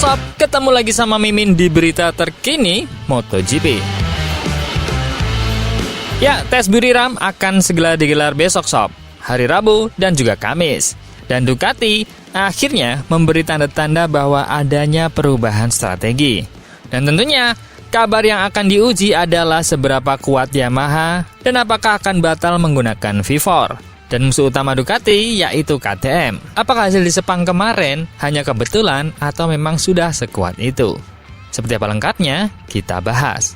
Sob, ketemu lagi sama Mimin di berita terkini MotoGP. Ya, tes Buriram akan segera digelar besok Sob, hari Rabu dan juga Kamis. Dan Ducati akhirnya memberi tanda-tanda bahwa adanya perubahan strategi. Dan tentunya, kabar yang akan diuji adalah seberapa kuat Yamaha dan apakah akan batal menggunakan V4. Dan musuh utama Ducati yaitu KTM. Apakah hasil di Sepang kemarin hanya kebetulan atau memang sudah sekuat itu? Seperti apa lengkapnya? Kita bahas.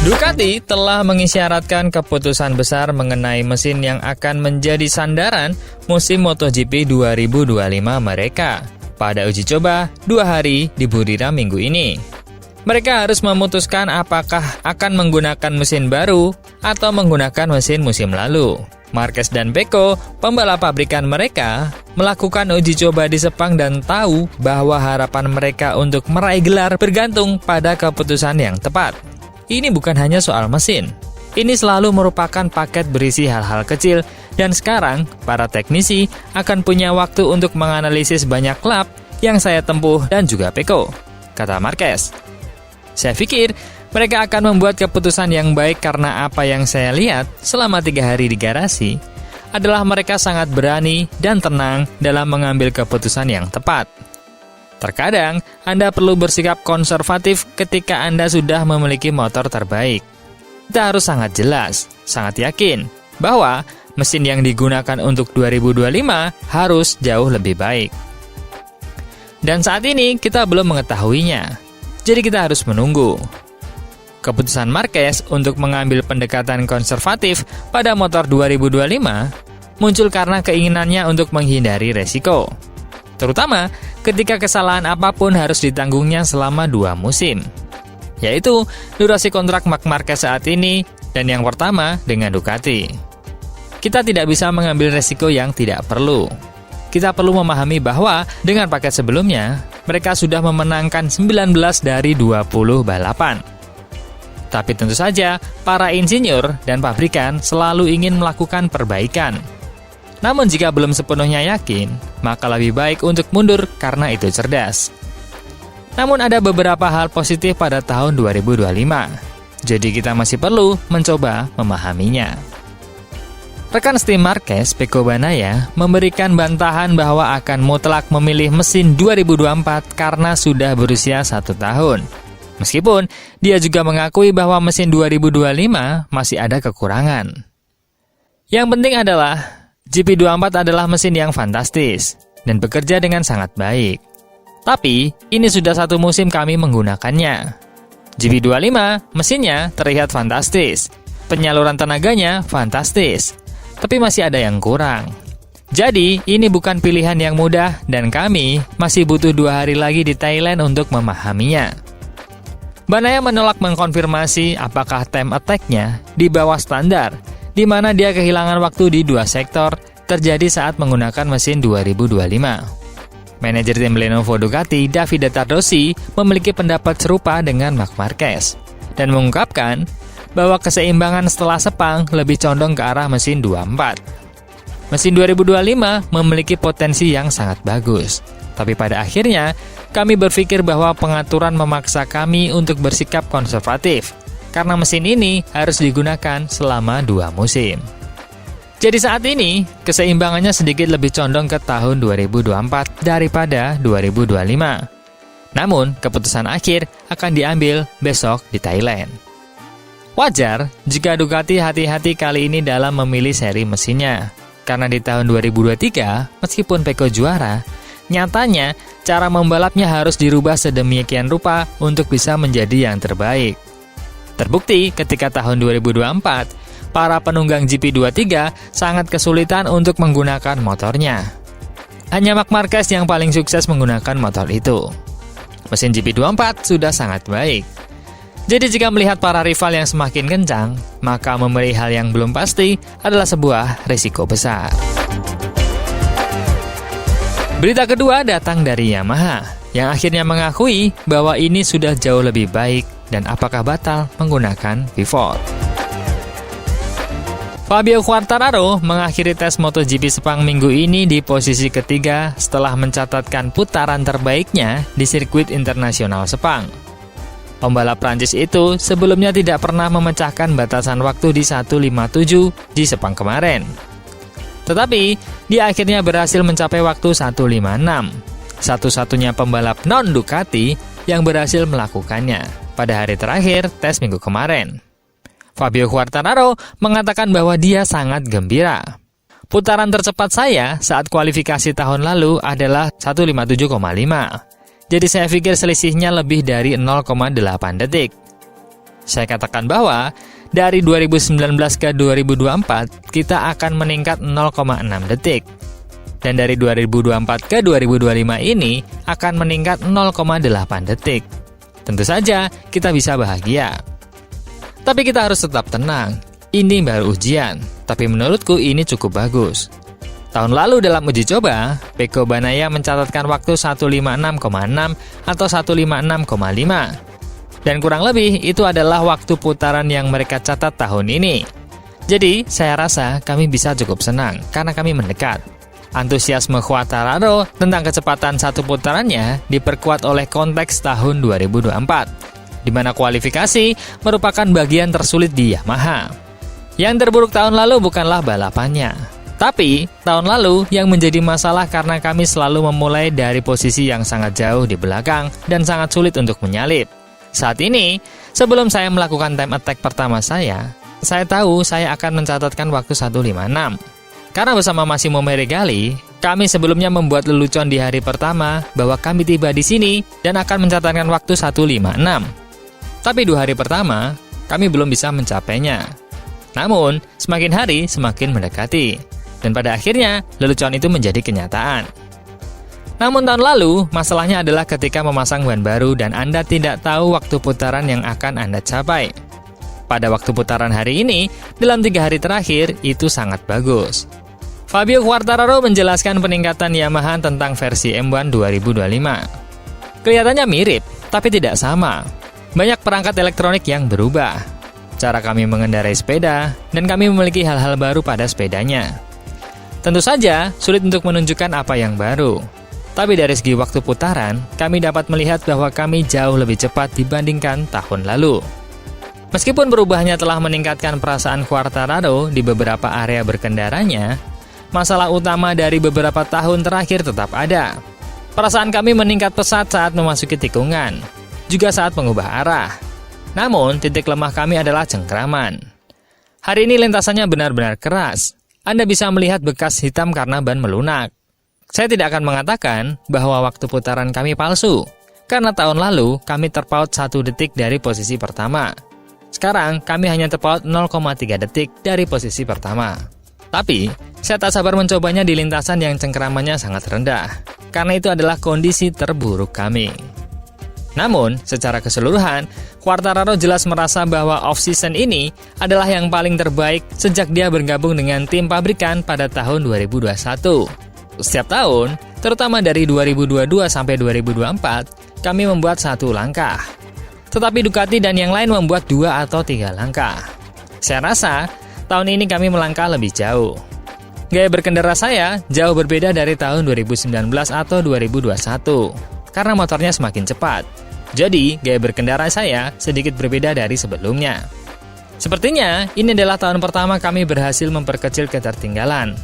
Ducati telah mengisyaratkan keputusan besar mengenai mesin yang akan menjadi sandaran musim MotoGP 2025 mereka pada uji coba 2 hari di Buriram minggu ini. Mereka harus memutuskan apakah akan menggunakan mesin baru atau menggunakan mesin musim lalu. Marquez dan Pecco, pembalap pabrikan mereka, melakukan uji coba di Sepang dan tahu bahwa harapan mereka untuk meraih gelar bergantung pada keputusan yang tepat. Ini bukan hanya soal mesin. Ini selalu merupakan paket berisi hal-hal kecil dan sekarang para teknisi akan punya waktu untuk menganalisis banyak lap yang saya tempuh dan juga Pecco, kata Marquez. Saya pikir mereka akan membuat keputusan yang baik karena apa yang saya lihat selama 3 hari di garasi adalah mereka sangat berani dan tenang dalam mengambil keputusan yang tepat. Terkadang, Anda perlu bersikap konservatif ketika Anda sudah memiliki motor terbaik. Kita harus sangat jelas, sangat yakin, bahwa mesin yang digunakan untuk 2025 harus jauh lebih baik. Dan saat ini, kita belum mengetahuinya. Jadi kita harus menunggu. Keputusan Marquez untuk mengambil pendekatan konservatif pada motor 2025 muncul karena keinginannya untuk menghindari resiko. Terutama ketika kesalahan apapun harus ditanggungnya selama 2 musim. Yaitu durasi kontrak Marc Marquez saat ini dan yang pertama dengan Ducati. Kita tidak bisa mengambil resiko yang tidak perlu. Kita perlu memahami bahwa dengan paket sebelumnya, mereka sudah memenangkan 19 dari 20 balapan. Tapi tentu saja, para insinyur dan pabrikan selalu ingin melakukan perbaikan. Namun jika belum sepenuhnya yakin, maka lebih baik untuk mundur karena itu cerdas. Namun ada beberapa hal positif pada tahun 2025. Jadi kita masih perlu mencoba memahaminya. Rekan Steam Marquez, Pecco Bagnaia, memberikan bantahan bahwa akan mutlak memilih mesin 2024 karena sudah berusia 1 tahun. Meskipun dia juga mengakui bahwa mesin 2025 masih ada kekurangan. Yang penting adalah GP24 adalah mesin yang fantastis dan bekerja dengan sangat baik. Tapi, ini sudah 1 musim kami menggunakannya. GP25 mesinnya terlihat fantastis, penyaluran tenaganya fantastis, tapi masih ada yang kurang. Jadi, ini bukan pilihan yang mudah dan kami masih butuh 2 hari lagi di Thailand untuk memahaminya. Bagnaia menolak mengkonfirmasi apakah time attack-nya di bawah standar, di mana dia kehilangan waktu di 2 sektor terjadi saat menggunakan mesin 2025. Manajer tim Lenovo Ducati, Davide Tardozzi, memiliki pendapat serupa dengan Marc Marquez dan mengungkapkan bahwa keseimbangan setelah Sepang lebih condong ke arah mesin 24. Mesin 2025 memiliki potensi yang sangat bagus, tapi pada akhirnya kami berpikir bahwa pengaturan memaksa kami untuk bersikap konservatif karena mesin ini harus digunakan selama 2 musim. Jadi saat ini, keseimbangannya sedikit lebih condong ke tahun 2024 daripada 2025. Namun, keputusan akhir akan diambil besok di Thailand. Wajar jika Ducati hati-hati kali ini dalam memilih seri mesinnya. Karena di tahun 2023, meskipun Pecco juara, nyatanya cara membalapnya harus dirubah sedemikian rupa untuk bisa menjadi yang terbaik. Terbukti ketika tahun 2024, para penunggang GP23 sangat kesulitan untuk menggunakan motornya. Hanya Marc Marquez yang paling sukses menggunakan motor itu. Mesin GP24 sudah sangat baik. Jadi jika melihat para rival yang semakin kencang, maka memilih hal yang belum pasti adalah sebuah risiko besar. Berita kedua datang dari Yamaha. yang akhirnya mengakui bahwa ini sudah jauh lebih baik dan apakah batal menggunakan pivot. Fabio Quartararo mengakhiri tes MotoGP Sepang minggu ini di posisi ketiga setelah mencatatkan putaran terbaiknya di sirkuit internasional Sepang. Pembalap Prancis itu sebelumnya tidak pernah memecahkan batasan waktu di 1:57 di Sepang kemarin. Tetapi, dia akhirnya berhasil mencapai waktu 1:56. Satu-satunya pembalap non-Ducati yang berhasil melakukannya pada hari terakhir tes minggu kemarin. Fabio Quartararo mengatakan bahwa dia sangat gembira. Putaran tercepat saya saat kualifikasi tahun lalu adalah 1:57,5. Jadi saya pikir selisihnya lebih dari 0,8 detik. Saya katakan bahwa dari 2019 ke 2024 kita akan meningkat 0,6 detik. Dan dari 2024 ke 2025 ini akan meningkat 0,8 detik. Tentu saja kita bisa bahagia. Tapi kita harus tetap tenang. Ini baru ujian, tapi menurutku ini cukup bagus. Tahun lalu dalam uji coba, Pecco Bagnaia mencatatkan waktu 1:56,6 atau 1:56,5. Dan kurang lebih itu adalah waktu putaran yang mereka catat tahun ini. Jadi, saya rasa kami bisa cukup senang karena kami mendekat. Antusiasme Quartararo tentang kecepatan satu putarannya diperkuat oleh konteks tahun 2024. Di mana kualifikasi merupakan bagian tersulit di Yamaha. Yang terburuk tahun lalu bukanlah balapannya, tapi tahun lalu yang menjadi masalah karena kami selalu memulai dari posisi yang sangat jauh di belakang dan sangat sulit untuk menyalip. Saat ini, sebelum saya melakukan time attack pertama saya tahu saya akan mencatatkan waktu 1:56. Karena bersama Massimo Meregali, kami sebelumnya membuat lelucon di hari pertama bahwa kami tiba di sini dan akan mencatatkan waktu 1:56. Tapi 2 hari pertama, kami belum bisa mencapainya. Namun, semakin hari semakin mendekati. Dan pada akhirnya, lelucon itu menjadi kenyataan. Namun tahun lalu, masalahnya adalah ketika memasang ban baru dan Anda tidak tahu waktu putaran yang akan Anda capai. Pada waktu putaran hari ini, dalam 3 hari terakhir, itu sangat bagus. Fabio Quartararo menjelaskan peningkatan Yamaha tentang versi M1 2025. Kelihatannya mirip, tapi tidak sama. Banyak perangkat elektronik yang berubah, cara kami mengendarai sepeda, dan kami memiliki hal-hal baru pada sepedanya. Tentu saja, sulit untuk menunjukkan apa yang baru. Tapi dari segi waktu putaran, kami dapat melihat bahwa kami jauh lebih cepat dibandingkan tahun lalu. Meskipun perubahannya telah meningkatkan perasaan Quartararo di beberapa area berkendaranya, masalah utama dari beberapa tahun terakhir tetap ada. Perasaan kami meningkat pesat saat memasuki tikungan, juga saat mengubah arah. Namun, titik lemah kami adalah cengkraman. Hari ini lintasannya benar-benar keras. Anda bisa melihat bekas hitam karena ban melunak. Saya tidak akan mengatakan bahwa waktu putaran kami palsu, karena tahun lalu kami terpaut 1 detik dari posisi pertama. Sekarang, kami hanya terpaut 0,3 detik dari posisi pertama. Tapi, saya tak sabar mencobanya di lintasan yang cengkramannya sangat rendah, karena itu adalah kondisi terburuk kami. Namun, secara keseluruhan, Quartararo jelas merasa bahwa off-season ini adalah yang paling terbaik sejak dia bergabung dengan tim pabrikan pada tahun 2021. Setiap tahun, terutama dari 2022 sampai 2024, kami membuat 1 langkah. Tetapi Ducati dan yang lain membuat 2 atau 3 langkah. Saya rasa, tahun ini kami melangkah lebih jauh. Gaya berkendara saya jauh berbeda dari tahun 2019 atau 2021, karena motornya semakin cepat. Jadi, gaya berkendara saya sedikit berbeda dari sebelumnya. Sepertinya, ini adalah tahun pertama kami berhasil memperkecil ketertinggalan.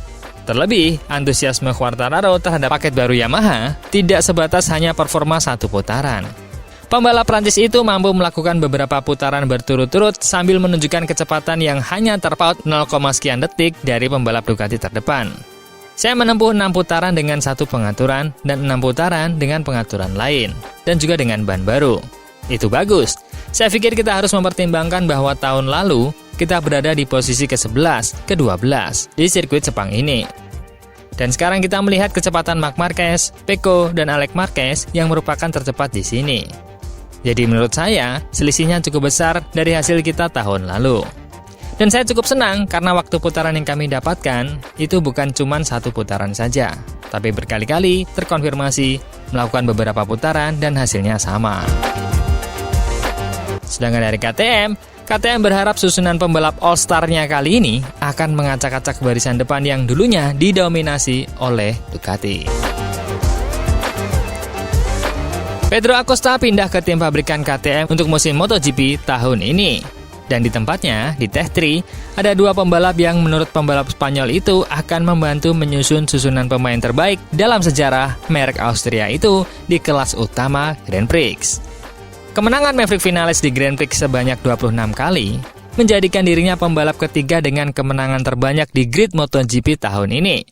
Terlebih, antusiasme Quartararo terhadap paket baru Yamaha tidak sebatas hanya performa 1 putaran. Pembalap Prancis itu mampu melakukan beberapa putaran berturut-turut sambil menunjukkan kecepatan yang hanya terpaut 0, sekian detik dari pembalap Ducati terdepan. Saya menempuh 6 putaran dengan 1 pengaturan dan 6 putaran dengan pengaturan lain, dan juga dengan ban baru. Itu bagus. Saya pikir kita harus mempertimbangkan bahwa tahun lalu kita berada di posisi ke-11, ke-12 di sirkuit Sepang ini. Dan sekarang kita melihat kecepatan Marc Marquez, Pecco, dan Alex Marquez yang merupakan tercepat di sini. Jadi menurut saya, selisihnya cukup besar dari hasil kita tahun lalu. Dan saya cukup senang karena waktu putaran yang kami dapatkan itu bukan cuma 1 putaran saja, tapi berkali-kali terkonfirmasi melakukan beberapa putaran dan hasilnya sama. Sedangkan dari KTM berharap susunan pembalap All-Star-nya kali ini akan mengacak-acak barisan depan yang dulunya didominasi oleh Ducati. Pedro Acosta pindah ke tim pabrikan KTM untuk musim MotoGP tahun ini. Dan di tempatnya, di Tech3, ada 2 pembalap yang menurut pembalap Spanyol itu akan membantu menyusun susunan pemain terbaik dalam sejarah merek Austria itu di kelas utama Grand Prix. Kemenangan Maverick Vinales di Grand Prix sebanyak 26 kali menjadikan dirinya pembalap ketiga dengan kemenangan terbanyak di grid MotoGP tahun ini.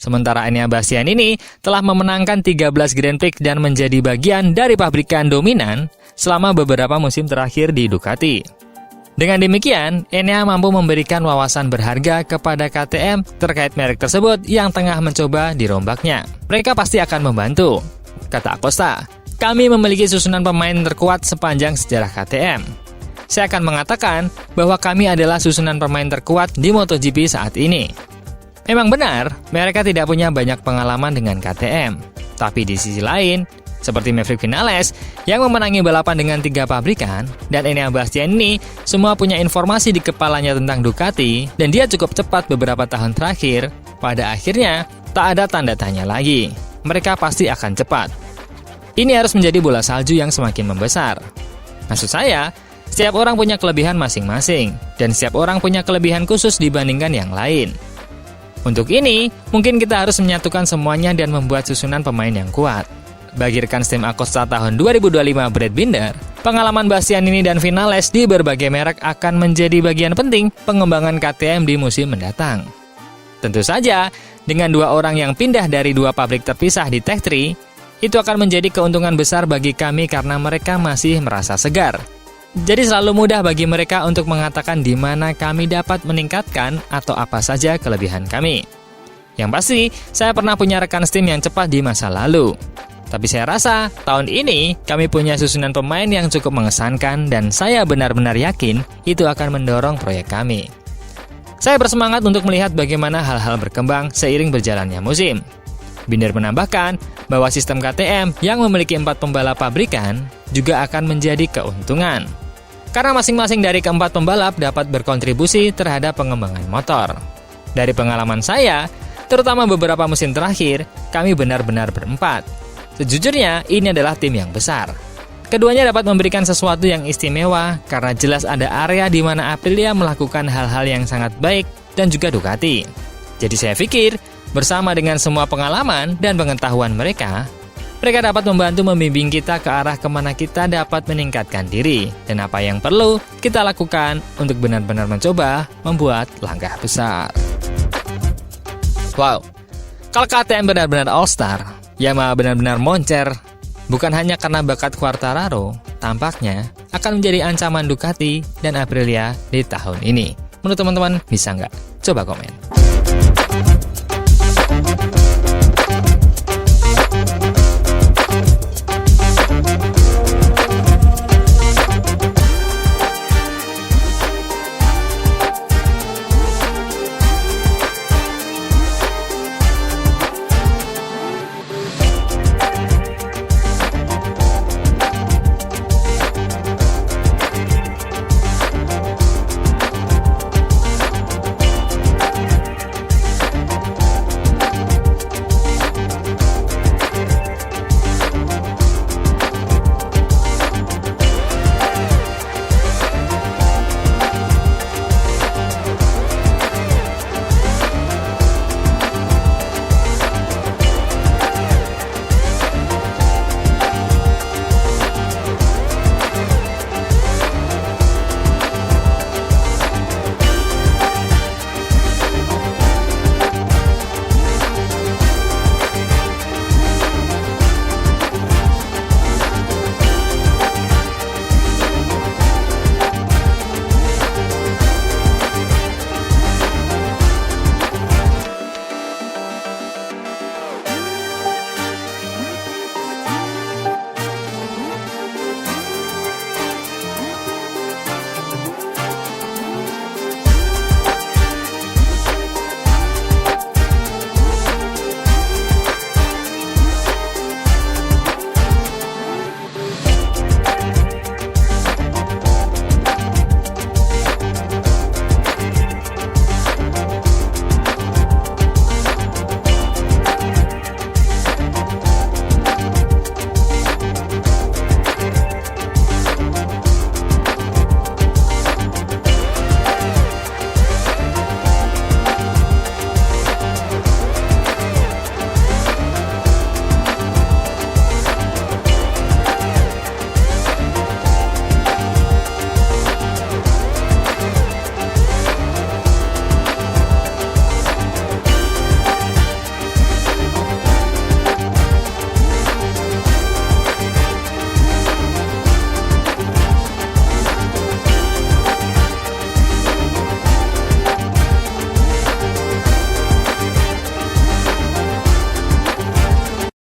Sementara Enea Bastian ini telah memenangkan 13 Grand Prix dan menjadi bagian dari pabrikan dominan selama beberapa musim terakhir di Ducati. Dengan demikian, Enea mampu memberikan wawasan berharga kepada KTM terkait merek tersebut yang tengah mencoba dirombaknya. Mereka pasti akan membantu, kata Acosta. Kami memiliki susunan pemain terkuat sepanjang sejarah KTM. Saya akan mengatakan bahwa kami adalah susunan pemain terkuat di MotoGP saat ini. Memang benar, mereka tidak punya banyak pengalaman dengan KTM. Tapi di sisi lain, seperti Maverick Vinales yang memenangi balapan dengan 3 pabrikan, dan Enea Bastian ini semua punya informasi di kepalanya tentang Ducati, dan dia cukup cepat beberapa tahun terakhir, pada akhirnya tak ada tanda tanya lagi. Mereka pasti akan cepat. Ini harus menjadi bola salju yang semakin membesar. Maksud saya, setiap orang punya kelebihan masing-masing, dan setiap orang punya kelebihan khusus dibandingkan yang lain. Untuk ini, mungkin kita harus menyatukan semuanya dan membuat susunan pemain yang kuat. Bagi rekan tim Acosta tahun 2025 Brad Binder, pengalaman Bastianini dan Vinales di berbagai merek akan menjadi bagian penting pengembangan KTM di musim mendatang. Tentu saja, dengan 2 orang yang pindah dari 2 pabrik terpisah di Tech3, itu akan menjadi keuntungan besar bagi kami karena mereka masih merasa segar. Jadi selalu mudah bagi mereka untuk mengatakan di mana kami dapat meningkatkan atau apa saja kelebihan kami. Yang pasti, saya pernah punya rekan tim yang cepat di masa lalu. Tapi saya rasa, tahun ini kami punya susunan pemain yang cukup mengesankan dan saya benar-benar yakin itu akan mendorong proyek kami. Saya bersemangat untuk melihat bagaimana hal-hal berkembang seiring berjalannya musim. Binder menambahkan bahwa sistem KTM yang memiliki 4 pembalap pabrikan juga akan menjadi keuntungan. Karena masing-masing dari keempat pembalap dapat berkontribusi terhadap pengembangan motor. Dari pengalaman saya, terutama beberapa musim terakhir, kami benar-benar berempat. Sejujurnya, ini adalah tim yang besar. Keduanya dapat memberikan sesuatu yang istimewa karena jelas ada area di mana Aprilia melakukan hal-hal yang sangat baik dan juga Ducati. Jadi saya pikir, bersama dengan semua pengalaman dan pengetahuan mereka dapat membantu membimbing kita ke arah kemana kita dapat meningkatkan diri dan apa yang perlu kita lakukan untuk benar-benar mencoba membuat langkah besar. Wow, kalau KTM benar-benar all-star, Yamaha benar-benar moncer, bukan hanya karena bakat Quartararo, tampaknya akan menjadi ancaman Ducati dan Aprilia di tahun ini. Menurut teman-teman, bisa nggak? Coba komen.